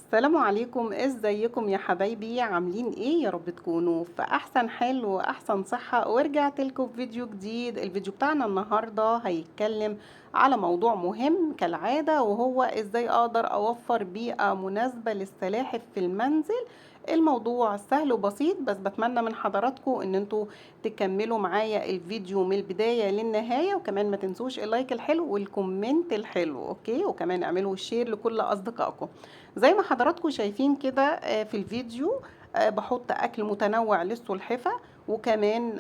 السلام عليكم، ازيكم يا حبايبي؟ عاملين ايه؟ يا رب تكونوا في احسن حال واحسن صحة. ورجعت لكم بفيديو جديد. الفيديو بتاعنا النهاردة هيتكلم على موضوع مهم كالعادة، وهو ازاي اقدر اوفر بيئة مناسبة للسلاحف في المنزل. الموضوع سهل وبسيط، بس بتمنى من حضراتكم ان انتوا تكملوا معايا الفيديو من البداية للنهاية، وكمان ما تنسوش اللايك الحلو والكومنت الحلو. اوكي، وكمان اعملوا شير لكل اصدقائكم. زي ما حضراتكم شايفين كده في الفيديو، بحط اكل متنوع للسلحفة، وكمان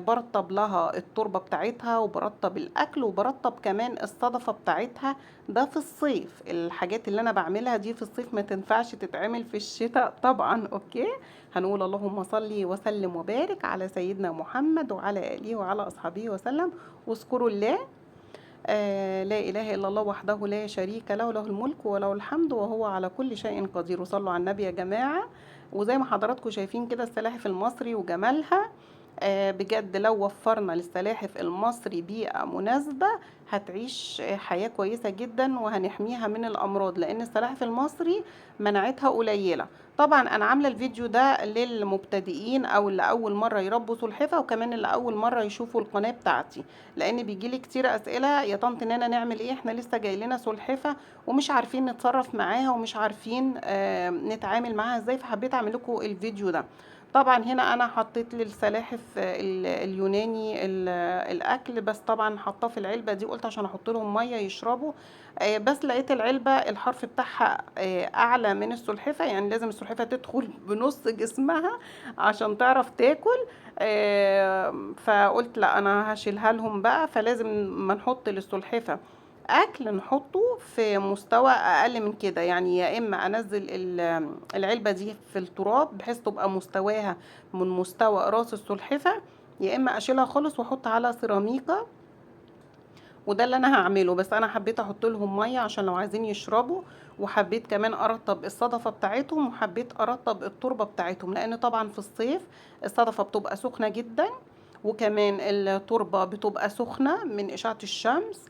برطب لها التربة بتاعتها، وبرطب الاكل، وبرطب كمان الصدفة بتاعتها. ده في الصيف. الحاجات اللي انا بعملها دي في الصيف ما تنفعش تتعمل في الشتاء طبعا. اوكي، هنقول اللهم صل وسلم وبارك على سيدنا محمد وعلى اله وعلى اصحابه وسلم. واذكروا الله. لا إله إلا الله وحده لا شريك له، له الملك وله الحمد وهو على كل شيء قدير. وصلوا على النبي يا جماعة. وزي ما حضراتكم شايفين كده السلاحف المصري وجمالها. بجد لو وفرنا للسلاحف المصري بيئة مناسبة هتعيش حياة كويسة جدا، وهنحميها من الأمراض، لأن السلاحف المصري مناعتها قليلة. طبعا أنا عاملة الفيديو ده للمبتدئين أو اللي أول مرة يربوا سلحفة، وكمان اللي أول مرة يشوفوا القناة بتاعتي، لان بيجيلي كتير اسئله: يا طنط نانا نعمل ايه؟ احنا لسه جاي لنا سلحفه ومش عارفين نتصرف معاها، ومش عارفين نتعامل معاها ازاي. فحبيت اعمل لكم الفيديو ده. طبعا هنا انا حطيت للسلاحف اليوناني الاكل، بس طبعا حطاه في العلبه دي، قلت عشان احط لهم ميه يشربوا. بس لقيت العلبه الحرف بتاعها اعلى من السلحفه، يعني لازم السلحفه تدخل بنص جسمها عشان تعرف تاكل. فقلت لا، انا هشيلها لهم بقى. فلازم ما نحط للسلحفة اكل نحطه في مستوى اقل من كده، يعني يا اما انزل العلبة دي في التراب بحيث تبقى مستواها من مستوى راس السلحفة، يا اما اشيلها خالص واحط على سيراميكا. وده اللي انا هعمله. بس انا حبيت احط لهم ميه عشان لو عايزين يشربوا، وحبيت كمان ارطب الصدفه بتاعتهم، وحبيت ارطب التربه بتاعتهم، لان طبعا في الصيف الصدفه بتبقى سخنه جدا، وكمان التربه بتبقى سخنه من اشعه الشمس.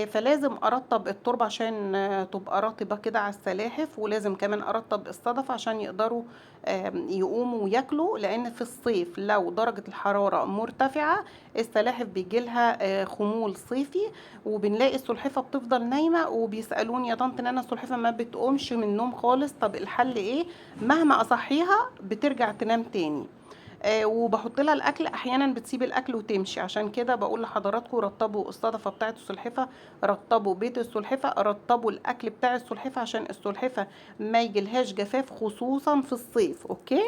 فلازم ارطب التربه عشان تبقى رطبه كده على السلاحف، ولازم كمان ارطب الصدفه عشان يقدروا يقوموا وياكلوا، لان في الصيف لو درجه الحراره مرتفعه السلاحف بيجيلها خمول صيفي، وبنلاقي السلحفة بتفضل نايمة، وبيسألوني: يا طنط نانا السلحفة ما بتقومش من النوم خالص، طب الحل ايه؟ مهما اصحيها بترجع تنام تاني. وبحط لها الاكل، احيانا بتسيب الاكل وتمشي. عشان كده بقول لحضراتكم: رطبوا الصدفه بتاعه السلحفه، رطبوا بيت السلحفه، رطبوا الاكل بتاع السلحفه، عشان السلحفه ما يجيلهاش جفاف خصوصا في الصيف. اوكي.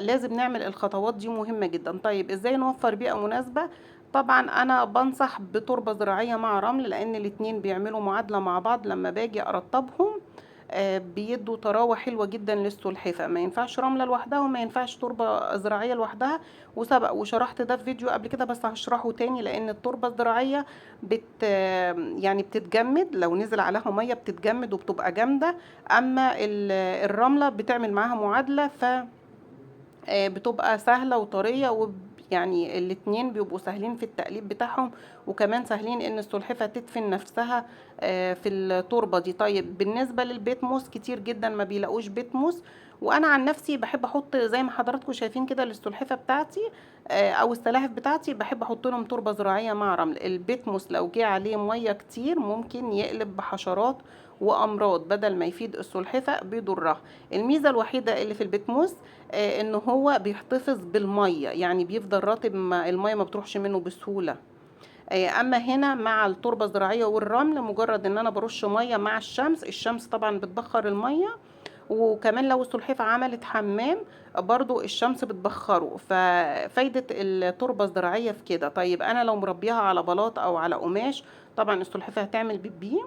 لازم نعمل الخطوات دي، مهمة جدا. طيب ازاي نوفر بيئة مناسبة؟ طبعا انا بنصح بتربة زراعية مع رمل، لان الاتنين بيعملوا معادلة مع بعض. لما باجي ارطبهم بيدوا طراوة حلوة جدا للسلحفة. ما ينفعش رملة لوحدها، وما ينفعش تربة زراعية لوحدها. وسبق وشرحت ده في فيديو قبل كده، بس هشرحه تاني، لان التربة الزراعية يعني بتتجمد لو نزل عليها مية، بتتجمد وبتبقى جامدة. اما الرملة بتعمل معاها معادلة، بتبقى سهلة وطرية، يعني الاتنين بيبقوا سهلين في التقليب بتاعهم، وكمان سهلين ان السلحفة تدفن نفسها في التربة دي. طيب بالنسبة للبيت موس، كتير جدا ما بيلاقوش بيت موس، وانا عن نفسي بحب احط زي ما حضراتكم شايفين كده للسلحفة بتاعتي او السلاحف بتاعتي، بحب احط لهم تربة زراعية مع رمل. البيت موس لو جه عليه مية كتير ممكن يقلب بحشرات وامراض، بدل ما يفيد السلحفة بيضرها. الميزة الوحيدة اللي في البيتموس ان هو بيحتفظ بالميه، يعني بيفضل رطب، الميه ما بتروحش منه بسهوله. اما هنا مع التربه الزراعيه والرمل، مجرد ان انا برش ميه مع الشمس، الشمس طبعا بتبخر الميه، وكمان لو السلحفاه عملت حمام برضو الشمس بتبخره. ففايده التربه الزراعيه في كده. طيب انا لو مربيها على بلاط او على قماش، طبعا السلحفاه هتعمل بيبي.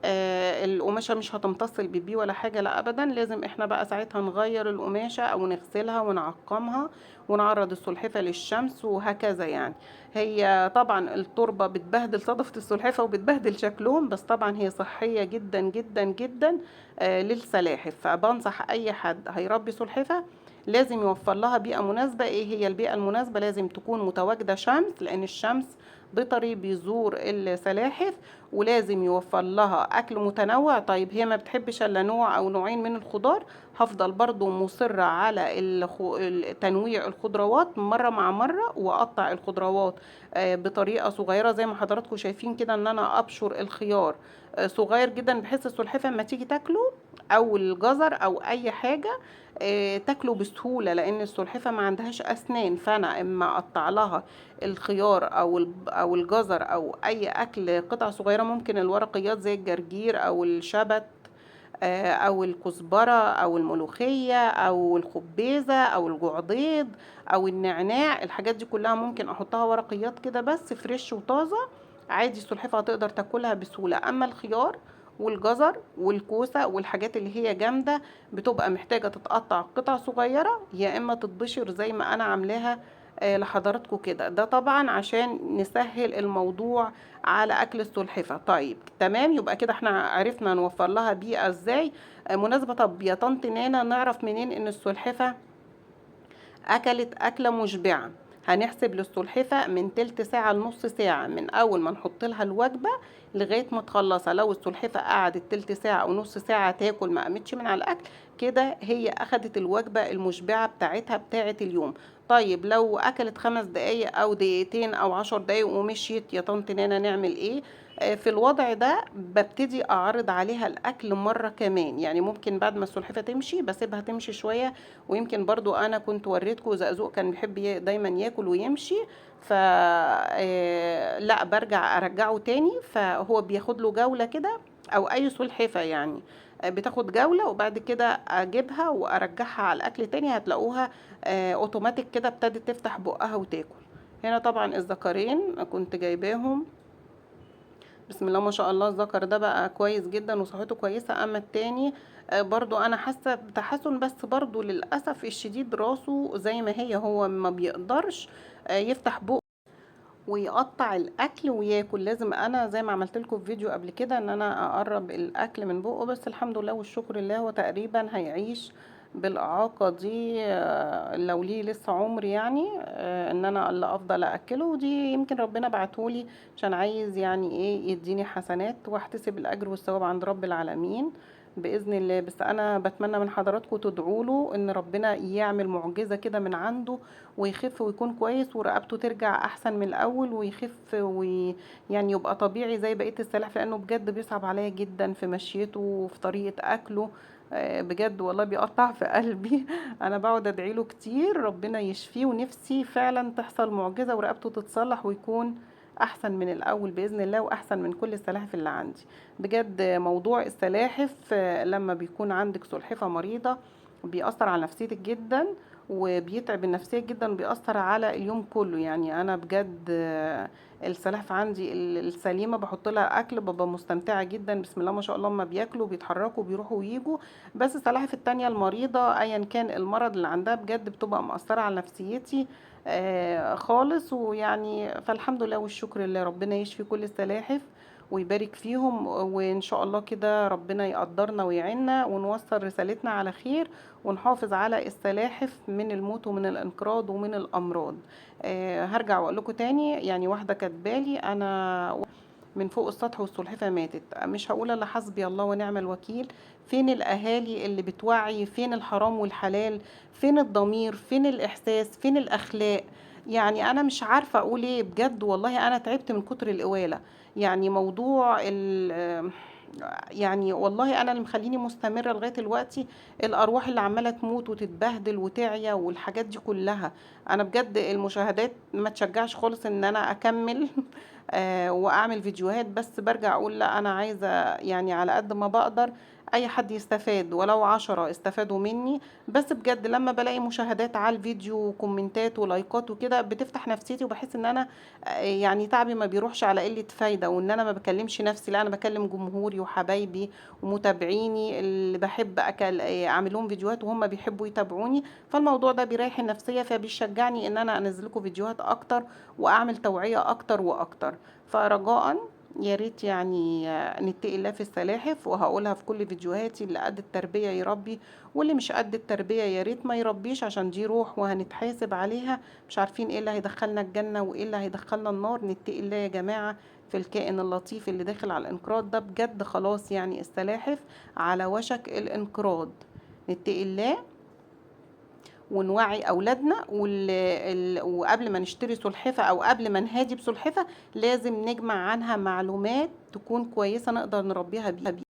القماشة مش هتمتص البيبي ولا حاجة، لا أبدا. لازم احنا بقى ساعتها نغير القماشة أو نغسلها ونعقمها، ونعرض السلحفة للشمس، وهكذا يعني. هي طبعا التربة بتبهدل صدفة السلحفة وبتبهدل شكلهم، بس طبعا هي صحية جدا جدا جدا للسلاحف. فبنصح أي حد هيربي سلحفة لازم يوفر لها بيئة مناسبة. ايه هي البيئة المناسبة؟ لازم تكون متواجدة شمس، لان الشمس بيطري بيزور السلاحف، ولازم يوفر لها اكل متنوع. طيب هي ما بتحبش الا نوع او نوعين من الخضار، هفضل برضو مصرة على تنويع الخضروات مرة مع مرة، واقطع الخضروات بطريقة صغيرة زي ما حضراتكم شايفين كده، ان انا ابشر الخيار صغير جدا، بحيث السلحفة لما تيجي تاكله او الجزر او اي حاجة تاكله بسهولة، لان السلحفة ما عندهاش اسنان. فانا اما اقطع لها الخيار او الجزر او اي اكل قطع صغيرة، ممكن الورقيات زي الجرجير او الشبت او الكزبرة او الملوخية او الخبيزة او الجعضيد او النعناع، الحاجات دي كلها ممكن احطها ورقيات كده بس فريش وطازة، عادي السلحفة هتقدر تاكلها بسهولة. اما الخيار والجزر والكوسة والحاجات اللي هي جامدة بتبقى محتاجة تتقطع قطع صغيرة، يا اما تتبشر زي ما انا عاملاها لحضراتكم كده. ده طبعا عشان نسهل الموضوع على اكل السلحفة. طيب تمام، يبقى كده احنا عرفنا نوفر لها بيئة ازاي مناسبة. طب يا طنط نانا، نعرف منين ان السلحفة اكلت اكلة مشبعة؟ هنحسب للسلحفة من تلت ساعة لنص ساعة من اول ما نحط لها الوجبة لغاية ما تخلصها. لو السلحفة قعدت تلت ساعة او نص ساعة تاكل ما قامتش من على الاكل، كده هي اخدت الوجبة المشبعة بتاعتها بتاعت اليوم. طيب لو اكلت 5 دقايق او دقيقتين او 10 دقايق ومشيت، يا طنط نانا نعمل ايه؟ في الوضع ده ببتدي اعرض عليها الاكل مرة كمان. يعني ممكن بعد ما السلحفة تمشي بسيبها تمشي شوية، ويمكن برضو انا كنت وريتكم زقزوق كان بيحب دايما ياكل ويمشي، ف لا برجع ارجعه تاني، فهو بياخد له جولة كده، او اي سلحفة يعني بتاخد جولة، وبعد كده اجيبها وارجعها على الاكل تاني، هتلاقوها اوتوماتيك كده ابتدت تفتح بقها وتاكل. هنا طبعا الذكرين كنت جايباهم، بسم الله ما شاء الله، الذكر ده بقى كويس جدا وصحته كويسة. اما التاني برضو انا حاسة بتحسن، بس برضو للأسف الشديد راسه زي ما هو ما بيقدرش يفتح بقه ويقطع الاكل وياكل. لازم انا زي ما عملت لكم في فيديو قبل كده ان انا اقرب الاكل من بقه، بس الحمد لله والشكر لله هو تقريبا هيعيش بالاعاقه دي لو ليه لسه عمر يعني، ان انا اللي افضل اكله. ودي يمكن ربنا بعتهولي عشان عايز يعني ايه يديني حسنات، واحتسب الاجر والثواب عند رب العالمين باذن الله. بس انا بتمنى من حضراتكم تدعوا له ان ربنا يعمل معجزه كده من عنده ويخف ويكون كويس، ورقبته ترجع احسن من الاول ويخف ويعني يبقى طبيعي زي بقية السلاحف، لانه بجد بيصعب عليا جدا في مشيته وفي طريقة اكله. بجد والله بيقطع في قلبي. انا بقعد ادعي له كتير ربنا يشفيه، ونفسي فعلا تحصل معجزة ورقبته تتصلح ويكون احسن من الاول باذن الله، واحسن من كل السلاحف اللي عندي. بجد موضوع السلاحف لما بيكون عندك سلحفة مريضة بيأثر على نفسيتك جدا، وبيتعب النفسية جدا، وبيأثر على اليوم كله. يعني انا بجد السلاحف عندي السليمة بحط لها اكل ببقى مستمتعة جدا، بسم الله ما شاء الله، ما بياكلوا بيتحركوا بيروحوا ويجوا. بس السلاحف التانية المريضة ايا كان المرض اللي عندها بجد بتبقى مؤثرة على نفسيتي خالص. ويعني فالحمد لله والشكر لله، ربنا يشفي كل السلاحف ويبارك فيهم، وان شاء الله كده ربنا يقدرنا ويعيننا ونوصل رسالتنا على خير، ونحافظ على السلاحف من الموت ومن الانقراض ومن الامراض. هرجع واقول لكم تاني، يعني واحده كاتبالي انا من فوق السطح والسلحفه ماتت. مش هقول الا حسبي الله ونعم الوكيل. فين الاهالي اللي بتوعي؟ فين الحرام والحلال؟ فين الضمير؟ فين الاحساس؟ فين الاخلاق؟ يعني انا مش عارفه اقول ايه بجد، والله انا تعبت من كتر القواله. يعني موضوع يعني والله انا اللي مخليني مستمره لغايه دلوقتي الارواح اللي عماله تموت وتتبهدل وتعيا والحاجات دي كلها. انا بجد المشاهدات ما تشجعش خالص ان انا اكمل واعمل فيديوهات، بس برجع اقول لا، انا عايزه يعني على قد ما بقدر اي حد يستفاد، ولو 10 استفادوا مني. بس بجد لما بلاقي مشاهدات على الفيديو وكومنتات ولايكات وكده بتفتح نفسيتي، وبحس ان انا يعني تعبي ما بيروحش على قلة فايدة، وان انا ما بكلمش نفسي، لا انا بكلم جمهوري وحبايبي ومتابعيني اللي بحب اعمل لهم فيديوهات وهم بيحبوا يتابعوني. فالموضوع ده بيريح النفسية، فبيشجعني ان انا انزل لكم فيديوهات اكتر واعمل توعية اكتر واكتر. فرجاء يا ريت يعني نتقي الله في السلاحف، وهقولها في كل فيديوهاتي: اللي قد التربية يربي، واللي مش قد التربية يا ريت ما يربيش، عشان دي روح وهنتحاسب عليها. مش عارفين ايه اللي هيدخلنا الجنة وايه اللي هيدخلنا النار. نتقي الله يا جماعة في الكائن اللطيف اللي داخل على الانقراض ده بجد. خلاص يعني السلاحف على وشك الانقراض. نتقي الله ونوعي اولادنا، وقبل ما نشتري سلحفة او قبل ما نهادي بسلحفة لازم نجمع عنها معلومات تكون كويسة نقدر نربيها بيها.